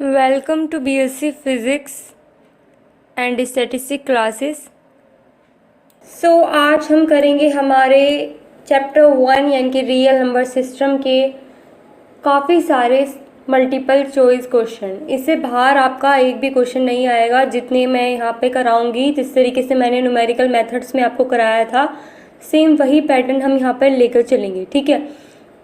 Welcome to BSc physics and statistics classes. आज हम करेंगे हमारे चैप्टर 1 यानी कि रियल नंबर सिस्टम के काफ़ी सारे मल्टीपल चॉइस क्वेश्चन। इससे बाहर आपका एक भी क्वेश्चन नहीं आएगा जितने मैं यहाँ पे कराऊंगी। जिस तरीके से मैंने न्यूमेरिकल मेथड्स में आपको कराया था, सेम वही पैटर्न हम यहाँ पर लेकर चलेंगे। ठीक है,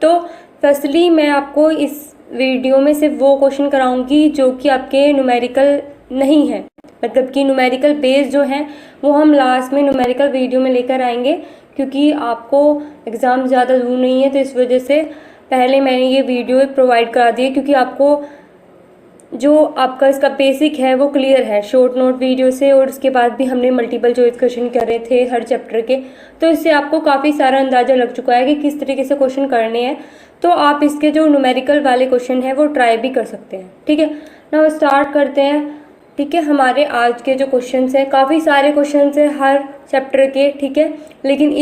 तो फर्स्टली मैं आपको इस वीडियो में सिर्फ वो क्वेश्चन कराऊंगी जो कि आपके न्यूमेरिकल नहीं है, मतलब कि न्यूमेरिकल बेस जो हैं वो हम लास्ट में न्यूमेरिकल वीडियो में लेकर आएंगे, क्योंकि आपको एग्ज़ाम ज़्यादा दूर नहीं है। तो इस वजह से पहले मैंने ये वीडियो प्रोवाइड करा दी है, क्योंकि आपको जो आपका इसका बेसिक है वो क्लियर है शॉर्ट नोट वीडियो से, और उसके बाद भी हमने मल्टीपल चॉइस क्वेश्चन करे थे हर चैप्टर के। तो इससे आपको काफ़ी सारा अंदाज़ा लग चुका है कि किस तरीके से क्वेश्चन करने हैं। तो आप इसके जो न्यूमेरिकल वाले क्वेश्चन हैं वो ट्राई भी कर सकते हैं। ठीक है, नाउ स्टार्ट करते हैं। ठीक है, हमारे आज के जो क्वेश्चंस हैं, काफ़ी सारे क्वेश्चंस हैं हर चैप्टर के। ठीक है, लेकिन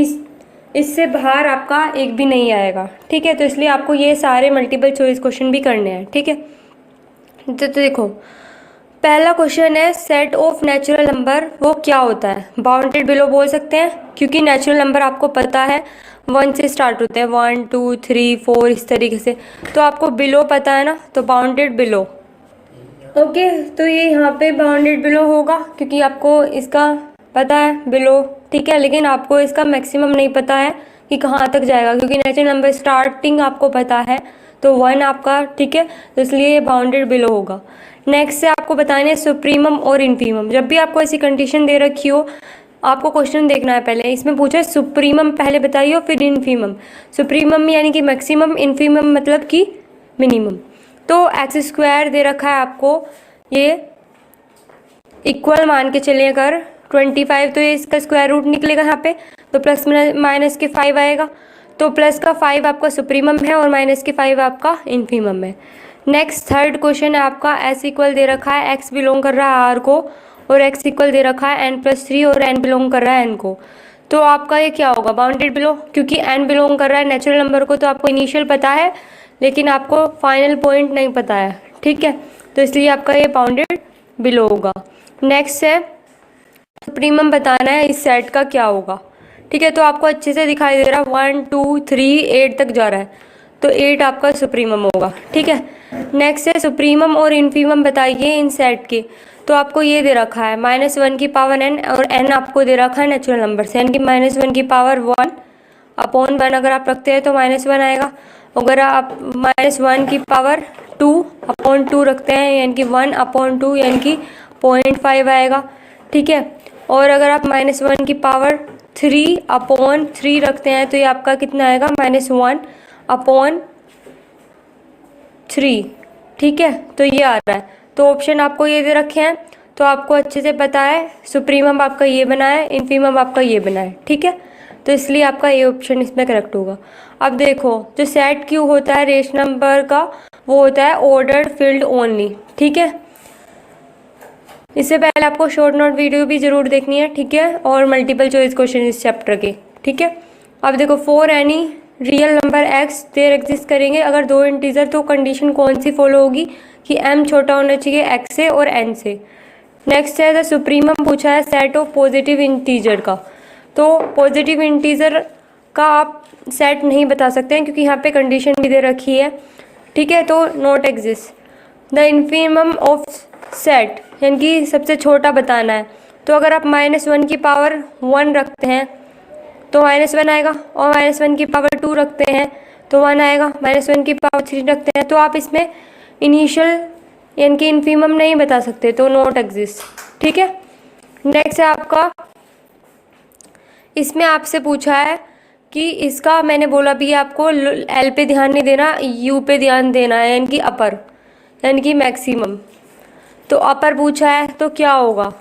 इससे बाहर आपका एक भी नहीं आएगा। ठीक है, तो इसलिए आपको ये सारे मल्टीपल चॉइस क्वेश्चन भी करने हैं। ठीक है, तो देखो, पहला क्वेश्चन है सेट ऑफ नेचुरल नंबर वो क्या होता है। बाउंडेड बिलो बोल सकते हैं, क्योंकि नेचुरल नंबर आपको पता है 1 से स्टार्ट होते हैं, 1 2 3 4 इस तरीके से। तो आपको बिलो पता है ना, तो बाउंडेड बिलो। ओके, तो ये यहाँ पे बाउंडेड बिलो होगा क्योंकि आपको इसका पता है बिलो। ठीक है, लेकिन आपको इसका मैक्सिमम नहीं पता है कि कहाँ तक जाएगा, क्योंकि नेचुरल नंबर स्टार्टिंग आपको पता है तो 1 आपका। ठीक है, तो इसलिए ये बाउंडेड बिलो होगा। नेक्स्ट से आपको बताना है सुप्रीमम और इन्फीमम। जब भी आपको ऐसी कंडीशन दे रखी हो, आपको क्वेश्चन देखना है पहले। इसमें पूछा है सुप्रीमम पहले बताइए और फिर इन्फीमम। सुप्रीमम यानी कि मैक्सिमम, इन्फीमम मतलब कि मिनिमम। तो x² दे रखा है आपको, ये इक्वल मान के चलिए अगर 25, तो ये इसका स्क्वायर रूट निकलेगा यहाँ पे, तो प्लस माइनस के 5 आएगा। तो प्लस का 5 आपका सुप्रीमम है और माइनस के 5 आपका इन्फीमम है। नेक्स्ट थर्ड क्वेश्चन है आपका s इक्वल दे रखा है, x बिलोंग कर रहा है r को, और x इक्वल दे रखा है n+3 और n बिलोंग कर रहा है n को। तो आपका ये क्या होगा, बाउंडेड बिलो, क्योंकि n बिलोंग कर रहा है नेचुरल नंबर को। तो आपको इनिशियल पता है लेकिन आपको फाइनल पॉइंट नहीं पता है। ठीक है, तो इसलिए आपका ये बाउंडेड बिलो होगा। नेक्स्ट है सुप्रीमम बताना है इस सेट का क्या होगा। ठीक है, तो आपको अच्छे से दिखाई दे रहा है 1 2 3 8 तक जा रहा है, तो 8 आपका सुप्रीमम होगा। ठीक है, नेक्स्ट है सुप्रीमम और इन्फीमम बताइए इन सेट के। तो आपको ये दे रखा है -1 की पावर n, और n आपको दे रखा है नेचुरल नंबर से, यानी कि -1 की पावर 1 अपॉन 1 अगर आप रखते हैं तो -1 आएगा। अगर आप -1 की पावर 2 अपॉन 2 रखते हैं यानी कि 1 अपॉन 2 यानी कि 0.5 आएगा। ठीक है, और अगर आप -1 की पावर 3 अपॉन 3 रखते हैं तो ये आपका कितना आएगा, -1 अपॉन 3। ठीक है, तो ये आ रहा है। तो ऑप्शन आपको ये दे रखे हैं, तो आपको अच्छे से पता है सुप्रीमम आपका ये बना है, इन्फीमम आपका ये बना है। ठीक है, तो इसलिए आपका ये ऑप्शन इसमें करेक्ट होगा। अब देखो, जो सेट क्यू होता है रेशनल नंबर का, वो होता है ऑर्डर्ड फील्ड ओनली। ठीक है, इससे पहले आपको शॉर्ट नोट वीडियो भी जरूर देखनी है। ठीक है, और मल्टीपल चॉइस क्वेश्चन इस चैप्टर के। ठीक है, अब देखो for any real number x there exist करेंगे अगर दो इंटीजर, तो कंडीशन कौन सी फॉलो होगी कि m छोटा होना चाहिए x से और n से। नेक्स्ट है द सुप्रीमम पूछा है सेट ऑफ पॉजिटिव इंटीजर का। तो पॉजिटिव इंटीजर का आप सेट नहीं बता सकते हैं क्योंकि यहाँ पे कंडीशन भी दे रखी है। ठीक है, तो not exist. The infimum of set यानी कि सबसे छोटा बताना है। तो अगर आप -1 की पावर 1 रखते हैं तो -1 आएगा, और -1 की पावर 2 रखते हैं तो 1 आएगा, -1 की पावर 3 रखते हैं तो आप इसमें इनिशियल यानी कि इन्फीमम नहीं बता सकते, तो नॉट एग्जिस्ट। ठीक है, नेक्स्ट है आपका, इसमें आपसे पूछा है कि इसका, मैंने बोला भी आपको एल पे ध्यान नहीं देना, यू पे ध्यान देना है, यानी कि अपर यानी कि मैक्सिमम। तो अपर पूछा है तो क्या होगा,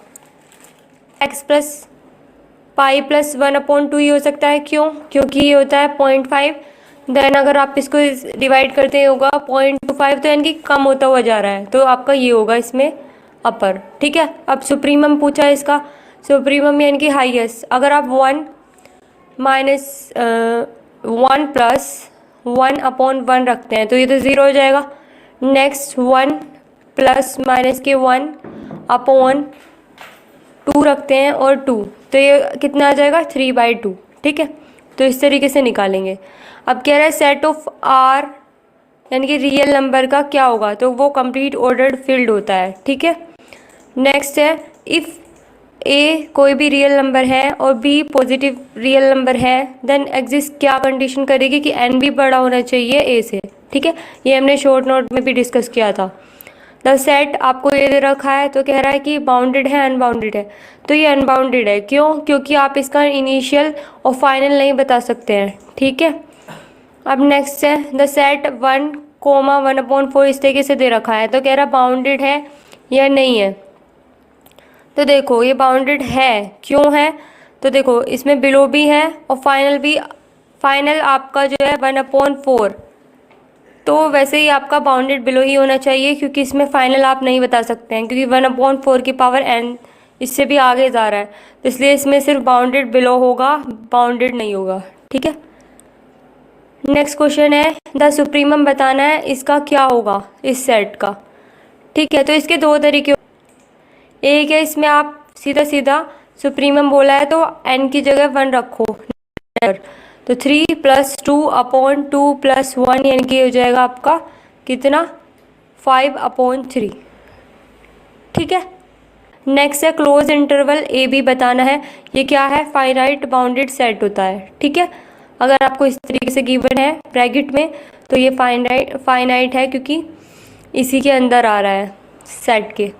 x+π+1/2 ही हो सकता है। क्यों, क्योंकि ये होता है 0.5। देन अगर आप इसको डिवाइड करते होगा 0.25, तो यानी कि कम होता हुआ जा रहा है, तो आपका ये होगा इसमें अपर। ठीक है, अब सुप्रीमम पूछा है इसका, सुप्रीमम यानी कि हाईएस्ट। अगर आप 1 +1 रखते हैं तो ये तो 0 हो जाएगा। नेक्स्ट 1 प्लस माइनस के 1 अपॉन 2 रखते हैं और 2, तो ये कितना आ जाएगा 3/2। ठीक है, तो इस तरीके से निकालेंगे। अब कह रहा है सेट ऑफ आर यानी कि रियल नंबर का क्या होगा, तो वो कंप्लीट ऑर्डर्ड फील्ड होता है। ठीक है, नेक्स्ट है इफ़ ए कोई भी रियल नंबर है और बी पॉजिटिव रियल नंबर है, देन एग्जिस्ट क्या कंडीशन करेगी कि एन भी बड़ा होना चाहिए ए से। ठीक है, ये हमने शॉर्ट नोट में भी डिस्कस किया था। द सेट आपको ये दे रखा है, तो कह रहा है कि बाउंडेड है अनबाउंडेड है, तो ये अनबाउंडेड है। क्यों? क्योंकि आप इसका इनिशियल और फाइनल नहीं बता सकते हैं। ठीक है, अब नेक्स्ट है द सेट 1,1/4 इस तरीके से दे रखा है, तो कह रहा बाउंडेड है या नहीं है। तो देखो ये बाउंडेड है, क्यों है? तो देखो इसमें बिलो भी है और फाइनल भी। फाइनल आपका जो है 1/4, तो वैसे ही आपका बाउंडेड बिलो ही होना चाहिए, क्योंकि इसमें फाइनल आप नहीं बता सकते हैं, क्योंकि 1/4 की पावर n इससे भी आगे जा रहा है, तो इसलिए इसमें सिर्फ बाउंडेड बिलो होगा, बाउंडेड नहीं होगा। ठीक है, नेक्स्ट क्वेश्चन है द सुप्रीमम बताना है इसका क्या होगा इस सेट का। ठीक है, तो इसके दो तरीके, एक है इसमें आप सीधा सीधा सुप्रीमम बोला है तो n की जगह 1 रखो, तो 3 + 2/2 + 1 यानी कि हो जाएगा आपका कितना 5/3। ठीक है, नेक्स्ट है क्लोज इंटरवल ए बी बताना है। ये क्या है? फाइनाइट बाउंडेड सेट होता है। ठीक है, अगर आपको इस तरीके से गिवन है ब्रैकेट में, तो ये फाइनाइट है, क्योंकि इसी के अंदर आ रहा है सेट के।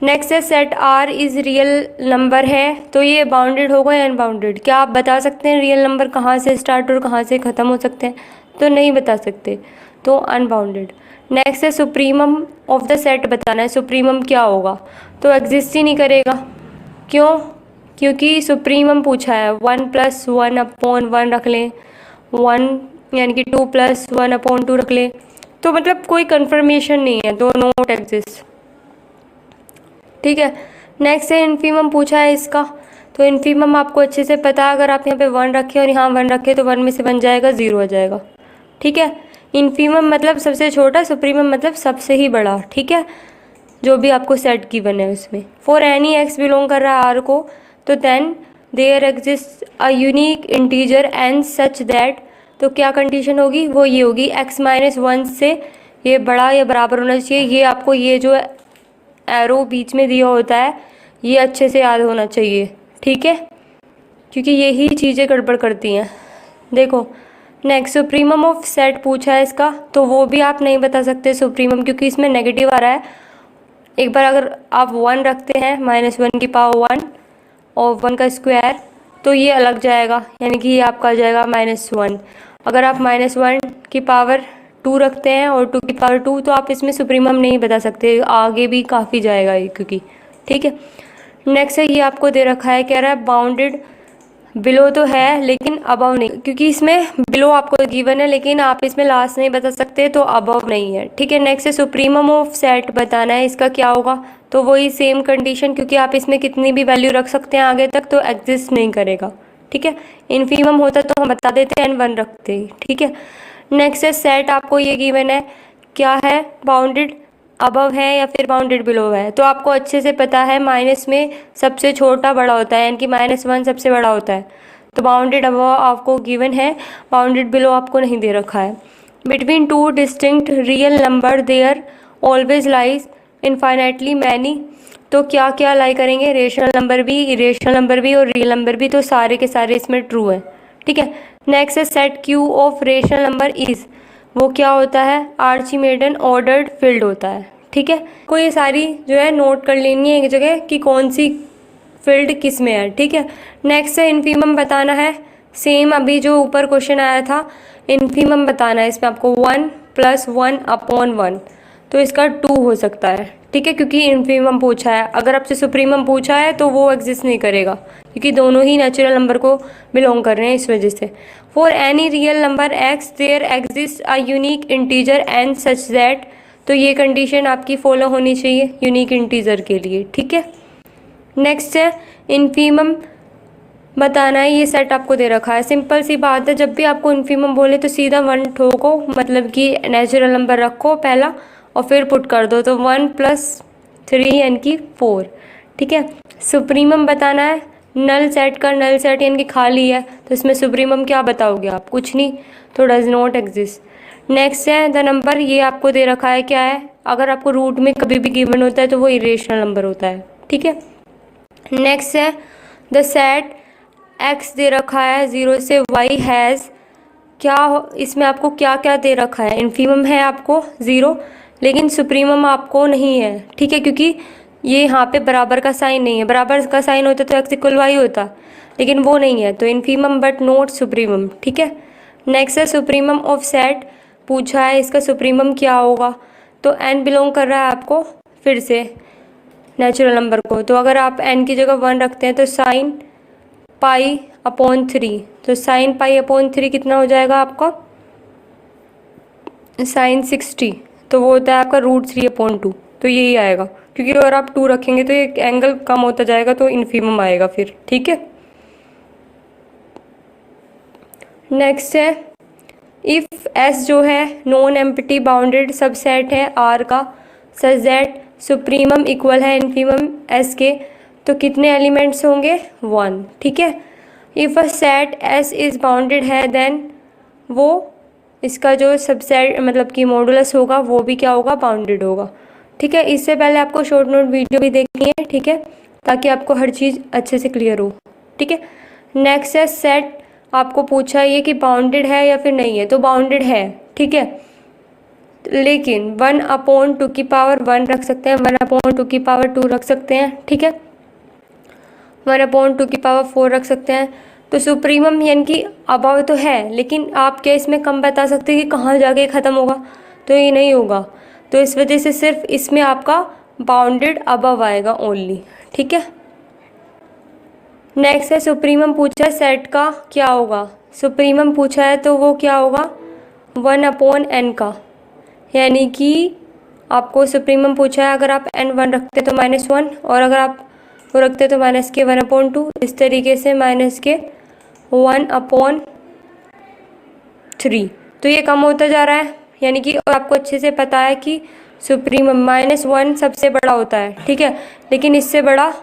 नेक्स्ट है set r is real number है, तो ये बाउंडेड होगा या अनबाउंडेड? क्या आप बता सकते हैं रियल नंबर कहाँ से स्टार्ट और कहाँ से ख़त्म हो सकते हैं? तो नहीं बता सकते, तो अनबाउंडेड। नेक्स्ट है सुप्रीमम ऑफ द सेट बताना है, सुप्रीमम क्या होगा? तो एग्जिस्ट ही नहीं करेगा। क्यों? क्योंकि सुप्रीमम पूछा है, 1 + 1/1 रख लें, 1 यानी कि 2 + 1/2 रख लें, तो मतलब कोई कन्फर्मेशन नहीं है, तो नॉट एग्जिस्ट। ठीक है, नेक्स्ट है इन्फीमम पूछा है इसका, तो इन्फीमम आपको अच्छे से पता है, अगर आप यहाँ पे 1 रखें और यहाँ 1 रखें तो 1 में से बन जाएगा 0 आ जाएगा। ठीक है, इन्फीमम मतलब सबसे छोटा, सुप्रीमम मतलब सबसे ही बड़ा। ठीक है, जो भी आपको सेट गिवन है उसमें। फॉर एनी एक्स बिलोंग कर रहा है आर को, तो then there exist a unique integer n such that, तो क्या कंडीशन होगी? वो ये होगी x-1 से ये बड़ा या बराबर होना चाहिए। ये आपको ये जो एरो बीच में दिया होता है ये अच्छे से याद होना चाहिए। ठीक है, क्योंकि यही चीज़ें गड़बड़ करती हैं। देखो नेक्स्ट सुप्रीमम ऑफ सेट पूछा है इसका, तो वो भी आप नहीं बता सकते सुप्रीमम, क्योंकि इसमें नेगेटिव आ रहा है। एक बार अगर आप 1 रखते हैं -1 की पावर 1 और 1 का स्क्वायर, तो ये अलग जाएगा, यानी कि ये आपका आ जाएगा -1। अगर आप -1 की पावर 2 रखते हैं और 2 की पावर 2, तो आप इसमें सुप्रीमम नहीं बता सकते, आगे भी काफ़ी जाएगा ये, क्योंकि ठीक है। नेक्स्ट है ये आपको दे रखा है, कह रहा है बाउंडेड बिलो तो है लेकिन अबव नहीं, क्योंकि इसमें बिलो आपको गिवन है लेकिन आप इसमें लास्ट नहीं बता सकते, तो अबव नहीं है। ठीक है, नेक्स्ट है सुप्रीमम ऑफ सेट बताना है, इसका क्या होगा? तो वही सेम कंडीशन, क्योंकि आप इसमें कितनी भी वैल्यू रख सकते हैं आगे तक, तो एग्जिस्ट नहीं करेगा। ठीक है, इनफीमम होता तो हम बता देते हैं, n1 रखते ही। ठीक है, नेक्स्ट है सेट आपको ये गिवन है, क्या है? बाउंडेड अबव है या फिर बाउंडेड बिलो है, तो आपको अच्छे से पता है माइनस में सबसे छोटा बड़ा होता है, यानी कि -1 सबसे बड़ा होता है, तो बाउंडेड अबव आपको गिवन है, बाउंडेड बिलो आपको नहीं दे रखा है। Between 2 distinct real number there always lies infinitely many, तो क्या क्या लाई करेंगे? रेशनल नंबर भी, इरेशनल नंबर भी और रियल नंबर भी, तो सारे के सारे इसमें ट्रू है। ठीक है, नेक्स्ट है set Q of rational number is, वो क्या होता है? आर्चिमेडन ऑर्डर्ड फील्ड होता है। ठीक है, को ये सारी जो है नोट कर लेनी है एक जगह कि कौन सी फील्ड किस में है। ठीक है, नेक्स्ट है इनफीमम बताना है, सेम अभी जो ऊपर क्वेश्चन आया था, इनफीमम बताना है। इसमें आपको 1 + 1/1, तो इसका 2 हो सकता है। ठीक है, क्योंकि इनफीमम पूछा है। अगर आपसे सुप्रीमम पूछा है तो वो एग्जिस्ट नहीं करेगा, क्योंकि दोनों ही नेचुरल नंबर को बिलोंग कर रहे हैं, इस वजह से। For any real number x there exist a unique integer n such that, तो ये कंडीशन आपकी फॉलो होनी चाहिए यूनिक इंटीजर के लिए। ठीक है, नेक्स्ट है इनफीमम बताना है, ये सेट आपको दे रखा है। सिंपल सी बात है, जब भी आपको इनफीमम बोले तो सीधा 1 ठोको, मतलब कि नेचुरल नंबर रखो पहला, और फिर पुट कर दो, तो 1+3 यानी कि 4। ठीक है, सुप्रीमम बताना है। नल सेट का नल सेट यानी कि खाली है, तो इसमें सुप्रीमम क्या बताओगे आप? कुछ नहीं, तो डज नॉट एग्जिस्ट। नेक्स्ट है द नंबर, ये आपको दे रखा है क्या है, अगर आपको रूट में कभी भी गिवन होता है तो वो इरेशनल नंबर होता है। ठीक है, नेक्स्ट है द सेट एक्स दे रखा है 0 से y हैज़ क्या, इसमें आपको क्या क्या दे रखा है? इन्फीमम है आपको 0, लेकिन सुप्रीमम आपको नहीं है। ठीक है, क्योंकि ये यहाँ पे बराबर का साइन नहीं है, बराबर का साइन होता तो x = y होता, लेकिन वो नहीं है, तो इन्फीमम बट नॉट सुप्रीमम। ठीक है, नेक्स्ट है सुप्रीमम ऑफ सेट पूछा है, इसका सुप्रीमम क्या होगा? तो n बिलोंग कर रहा है आपको फिर से नेचुरल नंबर को, तो अगर आप n की जगह 1 रखते हैं तो sin π/3, तो sin π/3 कितना हो जाएगा आपका? sin 60, तो वो होता है आपका √3/2, तो यही आएगा, क्योंकि अगर आप 2 रखेंगे तो एक एंगल कम होता जाएगा, तो इन्फीमम आएगा फिर। ठीक है, नेक्स्ट है इफ़ S जो है नॉन एम्प्टी बाउंडेड सबसेट है R का, सच दैट सुप्रीमम इक्वल है इन्फीमम S के, तो कितने एलिमेंट्स होंगे? 1। ठीक है, if a set S is bounded है, देन वो इसका जो सबसेट मतलब कि मॉडुलस होगा वो भी क्या होगा? बाउंडेड होगा। ठीक है, इससे पहले आपको शॉर्ट नोट वीडियो भी देखनी है। ठीक है, ताकि आपको हर चीज़ अच्छे से क्लियर हो। ठीक है, नेक्स्ट है सेट, आपको पूछा है ये कि बाउंडेड है या फिर नहीं है, तो बाउंडेड है। ठीक है, लेकिन 1/2 रख सकते हैं, 1/2 रख सकते हैं। ठीक है, 1/2 रख सकते हैं, तो सुप्रीमम यानी कि अबव तो है, लेकिन आप क्या इसमें कम बता सकते हैं कि कहाँ जाके ख़त्म होगा? तो ये नहीं होगा, तो इस वजह से सिर्फ इसमें आपका बाउंडेड अबव आएगा ओनली। ठीक है, नेक्स्ट है सुप्रीमम पूछा है सेट का क्या होगा? सुप्रीमम पूछा है तो वो क्या होगा? 1/n का, यानी कि आपको सुप्रीमम पूछा है, अगर आप n1 रखते तो -1, और अगर आप वो रखते तो -1/2, इस तरीके से -1/3, तो ये कम होता जा रहा है, यानी कि आपको अच्छे से पता है कि सुप्रीमम -1 सबसे बड़ा होता है। ठीक है, लेकिन इससे बड़ा,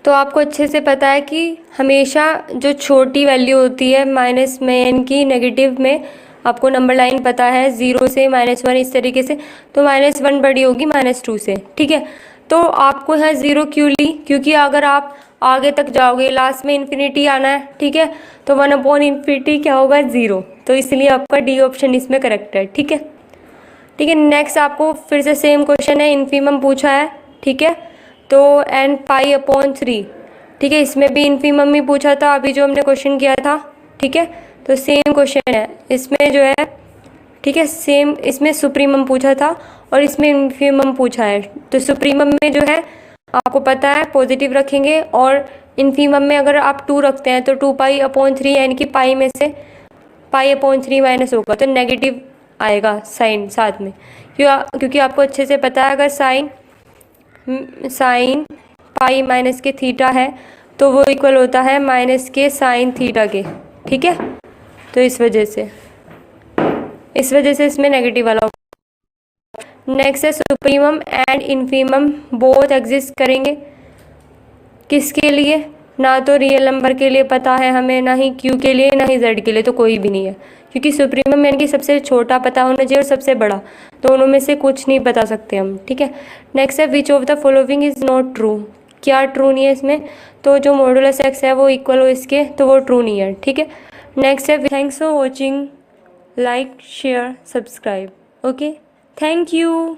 तो आपको अच्छे से पता है कि हमेशा जो छोटी वैल्यू होती है माइनस में यानी कि नेगेटिव में, आपको नंबर लाइन पता है 0 से -1 इस तरीके से, तो -1 बड़ी होगी -2 से। ठीक है, तो आपको है 0 क्यों ली? क्योंकि अगर आप आगे तक जाओगे लास्ट में इन्फिनिटी आना है। ठीक है, तो 1/∞ क्या होगा? 0, तो इसलिए आपका डी ऑप्शन इसमें करेक्ट है। ठीक है, ठीक है, नेक्स्ट आपको फिर से सेम क्वेश्चन है, इन्फीमम पूछा है। ठीक है, तो n π/3। ठीक है, इसमें भी इन्फीमम ही पूछा था अभी जो हमने क्वेश्चन किया था। ठीक है, तो सेम क्वेश्चन है इसमें जो है। ठीक है, सेम इसमें सुप्रीमम पूछा था और इसमें इन्फीमम पूछा है, तो सुप्रीमम में जो है आपको पता है पॉजिटिव रखेंगे, और इन्फीमम में अगर आप 2 रखते हैं तो 2π/3 यानी कि पाई में से π/3 माइनस होगा, तो नेगेटिव आएगा साइन साथ में, क्योंकि आपको अच्छे से पता है अगर साइन पाई माइनस के थीटा है तो वो इक्वल होता है माइनस के साइन थीटा के। ठीक है, तो इस वजह से इसमें नेगेटिव वाला होगा। नेक्स्ट है supremum and infimum both exist करेंगे, किसके लिए? ना तो रियल नंबर के लिए पता है हमें, ना ही क्यू के लिए, ना ही जेड के लिए, तो कोई भी नहीं है, क्योंकि सुप्रीमम यानी कि सबसे छोटा पता होना चाहिए और सबसे बड़ा, दोनों में से कुछ नहीं बता सकते हम। ठीक है, नेक्स्ट है which of the following is not true, क्या ट्रू नहीं है इसमें? तो जो मॉडुलस एक्स है वो इक्वल हो इसके, तो वो ट्रू नहीं है। ठीक है, नेक्स्ट है thanks for watching, like share subscribe. Okay, thank you.